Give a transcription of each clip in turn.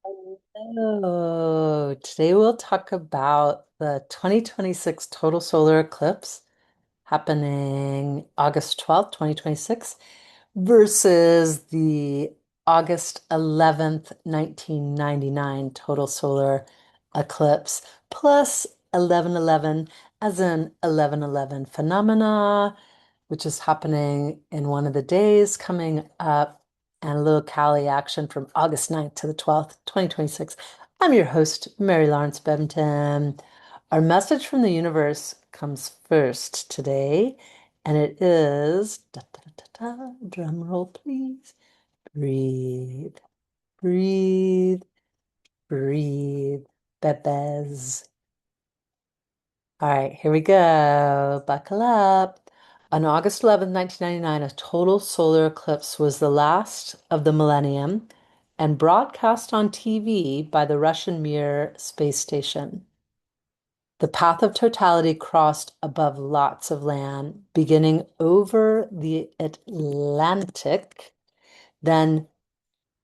Hello. Today we'll talk about the 2026 total solar eclipse happening August 12th, 2026, versus the August 11th, 1999 total solar eclipse, plus 1111 as in 1111 phenomena, which is happening in one of the days coming up, and a little Cali action from August 9th to the 12th, 2026. I'm your host, Mary-Laurence Bevington. Our message from the universe comes first today, and it is, da, da, da, da, da, drum roll, please. Breathe, breathe, breathe, bebés. All right, here we go. Buckle up. On August 11th, 1999, a total solar eclipse was the last of the millennium and broadcast on TV by the Russian Mir space station. The path of totality crossed above lots of land, beginning over the Atlantic, then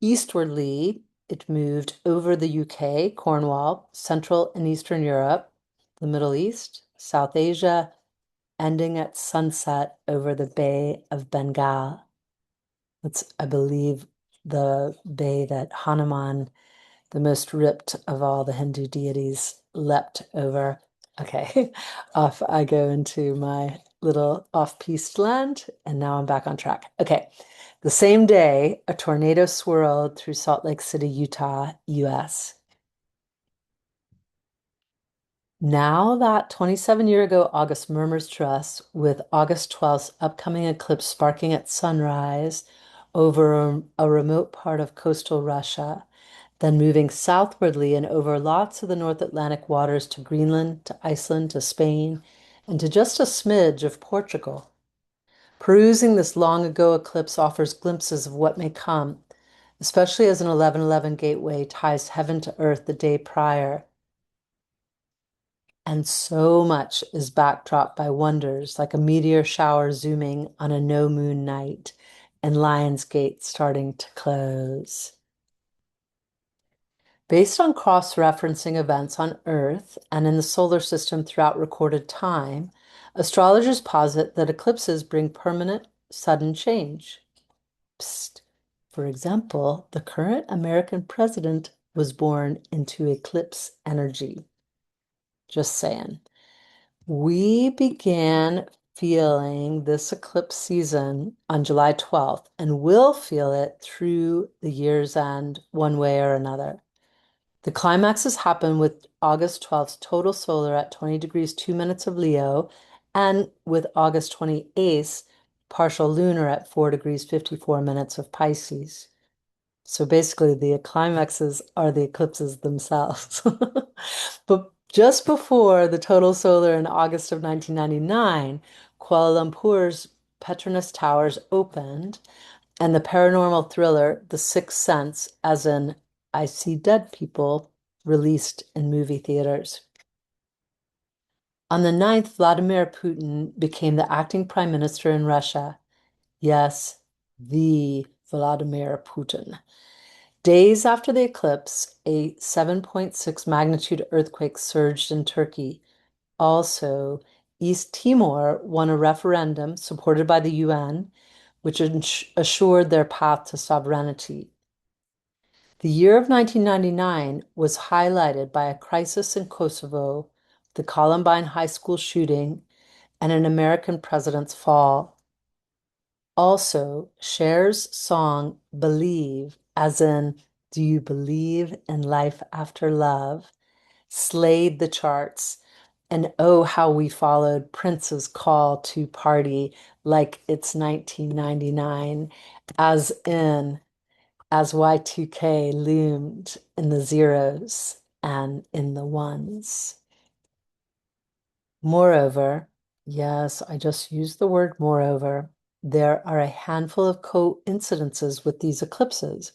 eastwardly, it moved over the UK, Cornwall, Central and Eastern Europe, the Middle East, South Asia, ending at sunset over the Bay of Bengal. That's, I believe, the bay that Hanuman, the most ripped of all the Hindu deities, leapt over. Okay, off I go into my little off-piste land, and now I'm back on track. Okay, the same day, a tornado swirled through Salt Lake City, Utah, US. Now that 27-year ago August murmurs to us, with August 12th's upcoming eclipse sparking at sunrise over a remote part of coastal Russia, then moving southwardly and over lots of the North Atlantic waters to Greenland, to Iceland, to Spain, and to just a smidge of Portugal. Perusing this long ago eclipse offers glimpses of what may come, especially as an 1111 gateway ties heaven to earth the day prior. And so much is backdropped by wonders like a meteor shower zooming on a no moon night and Lionsgate starting to close. Based on cross-referencing events on Earth and in the solar system throughout recorded time, astrologers posit that eclipses bring permanent, sudden change. Psst. For example, the current American president was born into eclipse energy. Just saying. We began feeling this eclipse season on July 12th and will feel it through the year's end one way or another. The climaxes happen with August 12th's total solar at 20 degrees 2 minutes of Leo and with August 28th's partial lunar at 4 degrees 54 minutes of Pisces. So basically, the climaxes are the eclipses themselves. But just before the total solar in August of 1999, Kuala Lumpur's Petronas Towers opened, and the paranormal thriller The Sixth Sense, as in I See Dead People, released in movie theaters. On the 9th, Vladimir Putin became the acting prime minister in Russia. Yes, the Vladimir Putin. Days after the eclipse, a 7.6 magnitude earthquake surged in Turkey. Also, East Timor won a referendum supported by the UN, which assured their path to sovereignty. The year of 1999 was highlighted by a crisis in Kosovo, the Columbine High School shooting, and an American president's fall. Also, Cher's song Believe, as in Do You Believe in Life After Love, slayed the charts. And oh, how we followed Prince's call to party like it's 1999, as in, as Y2K loomed in the zeros and in the ones. Moreover, yes, I just used the word moreover, there are a handful of coincidences with these eclipses.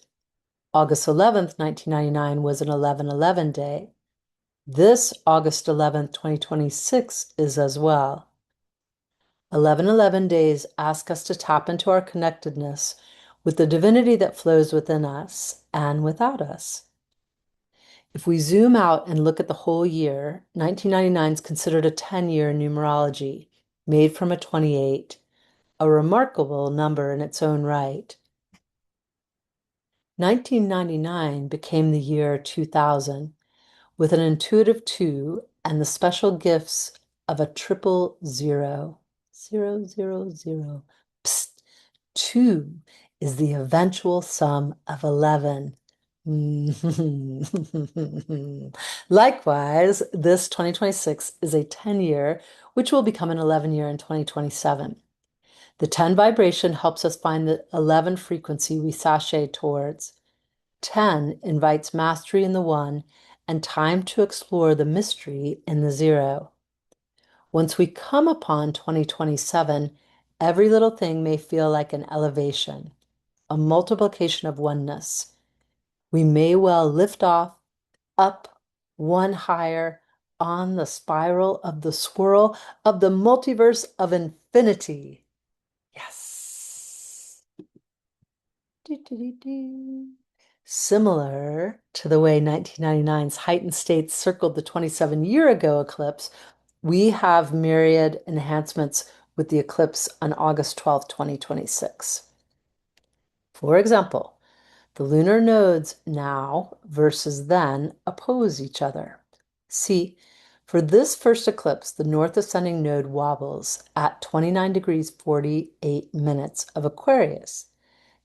August 11th, 1999 was an 1111 day. This August 11th, 2026 is as well. 1111 days ask us to tap into our connectedness with the divinity that flows within us and without us. If we zoom out and look at the whole year, 1999 is considered a 10-year numerology, made from a 28, a remarkable number in its own right. 1999 became the year 2000, with an intuitive 2 and the special gifts of a triple zero. 000. Psst. 2 is the eventual sum of 11. Likewise, this 2026 is a 10-year, which will become an 11-year in 2027. The 10 vibration helps us find the 11 frequency we sashay towards. 10 invites mastery in the 1 and time to explore the mystery in the 0. Once we come upon 2027, every little thing may feel like an elevation, a multiplication of oneness. We may well lift off, up, one higher, on the spiral of the swirl of the multiverse of infinity. Yes. Similar to the way 1999's heightened states circled the 27-year ago eclipse, we have myriad enhancements with the eclipse on August 12th, 2026. For example, the lunar nodes now versus then oppose each other. See, for this first eclipse, the north ascending node wobbles at 29 degrees 48 minutes of Aquarius,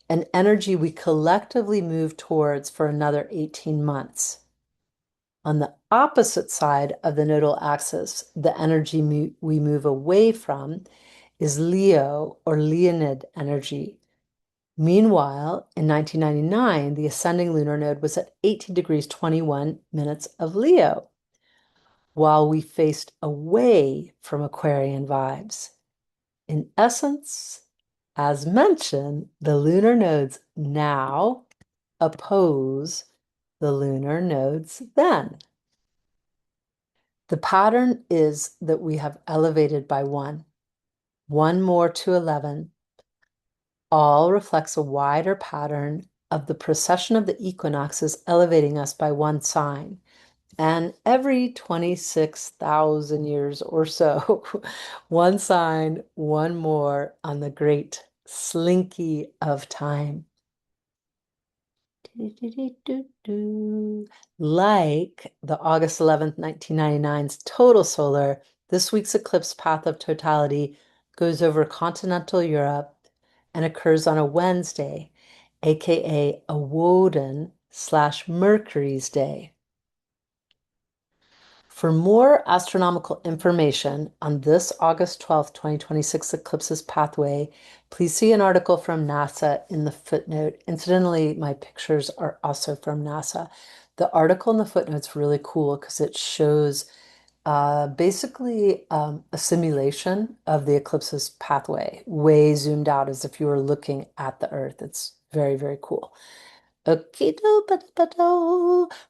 an energy we collectively move towards for another 18 months. On the opposite side of the nodal axis, the energy we move away from is Leo or Leonid energy. Meanwhile, in 1999, the ascending lunar node was at 18 degrees 21 minutes of Leo, while we faced away from Aquarian vibes. In essence, as mentioned, the lunar nodes now oppose the lunar nodes then. The pattern is that we have elevated by one more to 11. All reflects a wider pattern of the precession of the equinoxes elevating us by one sign. And every 26,000 years or so, one sign, one more on the great slinky of time. Like the August 11th, 1999's total solar, this week's eclipse path of totality goes over continental Europe and occurs on a Wednesday, aka a Woden/Mercury's day. For more astronomical information on this August 12th, 2026 eclipse's pathway, please see an article from NASA in the footnote. Incidentally, my pictures are also from NASA. The article in the footnote's really cool because it shows basically a simulation of the eclipse's pathway, way zoomed out as if you were looking at the Earth. It's very, very cool.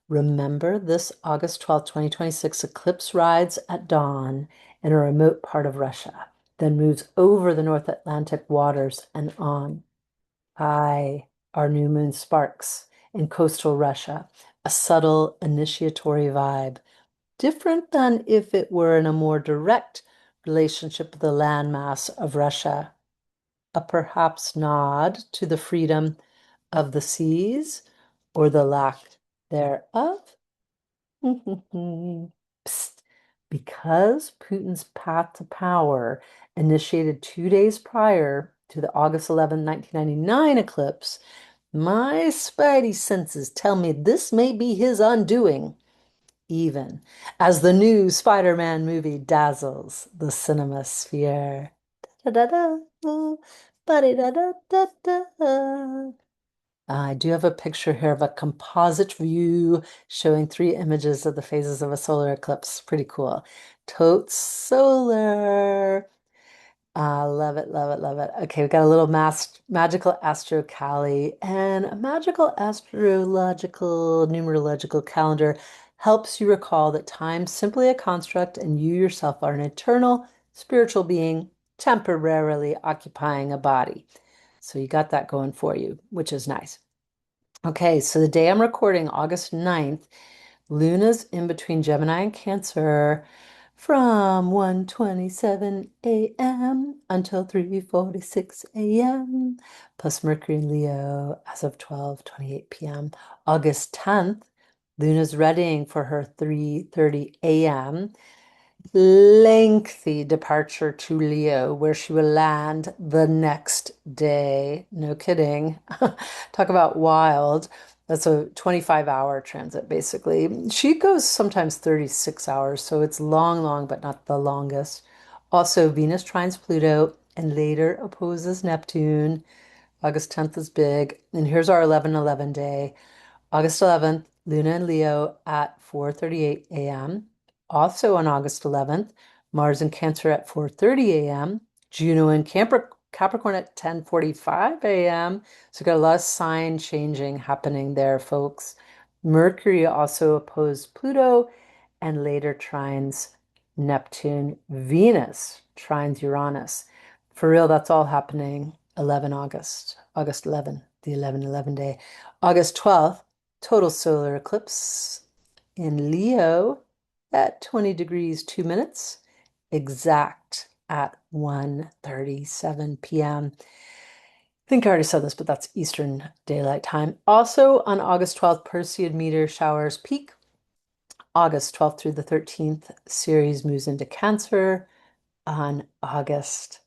Remember this August 12th, 2026 eclipse rides at dawn in a remote part of Russia, then moves over the North Atlantic waters and on. Our new moon sparks in coastal Russia, a subtle initiatory vibe, different than if it were in a more direct relationship with the landmass of Russia. A perhaps nod to the freedom of the seas or the lack thereof. Psst. Because Putin's path to power initiated 2 days prior to the August 11, 1999 eclipse, my spidey senses tell me this may be his undoing, even as the new Spider-Man movie dazzles the cinema sphere. Da-da-da, ba-da-da-da-da. I do have a picture here of a composite view showing 3 images of the phases of a solar eclipse. Pretty cool. Totes solar. Love it, love it, love it. Okay, we've got a little magical astro cali, and a magical astrological numerological calendar helps you recall that time's simply a construct and you yourself are an eternal spiritual being temporarily occupying a body. So you got that going for you, which is nice. Okay, so the day I'm recording, August 9th, Luna's in between Gemini and Cancer from 1:27 a.m. until 3:46 a.m. plus Mercury in Leo as of 12:28 p.m. August 10th, Luna's readying for her 3:30 a.m. lengthy departure to Leo, where she will land the next day. No kidding. Talk about wild. That's a 25-hour transit, basically. She goes sometimes 36 hours, so it's long, long, but not the longest. Also, Venus trines Pluto and later opposes Neptune. August 10th is big. And here's our 11/11 day. August 11th, Luna and Leo at 4:38 a.m. Also on August 11th, Mars in Cancer at 4:30 a.m. Juno in Capricorn at 10:45 a.m. So we've got a lot of sign changing happening there, folks. Mercury also opposed Pluto and later trines Neptune. Venus trines Uranus. For real, that's all happening 11 August, August 11, the 11/11 day. August 12th, total solar eclipse in Leo at 20 degrees 2 minutes, exact at 1:37 p.m. I think I already said this, but that's Eastern Daylight Time. Also on August 12th, Perseid meteor showers peak. August 12th through the 13th, Ceres moves into Cancer on August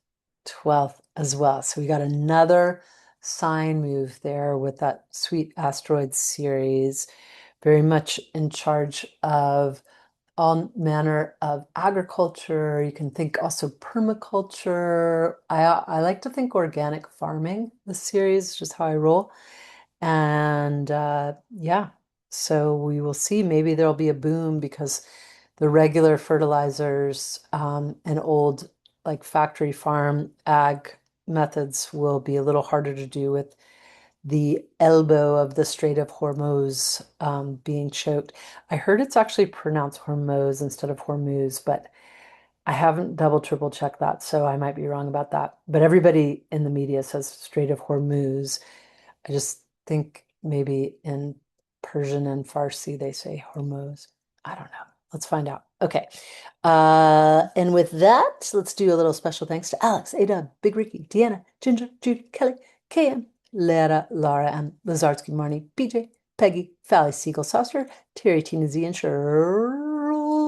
12th as well. So we got another sign move there with that sweet asteroid Ceres, very much in charge of all manner of agriculture. You can think also permaculture. I like to think organic farming, the series, just how I roll. And yeah, so we will see. Maybe there'll be a boom because the regular fertilizers and old like factory farm ag methods will be a little harder to do with the elbow of the Strait of Hormuz being choked. I heard it's actually pronounced Hormuz instead of Hormuz, but I haven't double, triple checked that, so I might be wrong about that. But everybody in the media says Strait of Hormuz. I just think maybe in Persian and Farsi they say Hormuz. I don't know. Let's find out. Okay. And with that, let's do a little special thanks to Alex, Ada, Big Ricky, Deanna, Ginger, Judy, Kelly, KM, Lara, Laura, and Lazardsky, Marnie, PJ, Peggy, Fally, Siegel, Saucer, Terry, Tina Z, and Charles.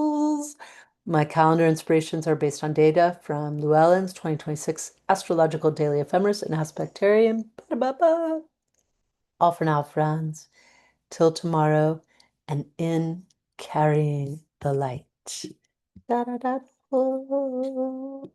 My calendar inspirations are based on data from Llewellyn's 2026 Astrological Daily Ephemeris and Aspectarium. Ba-da-ba-ba. All for now, friends. Till tomorrow, and in carrying the light. Da, da, da, da.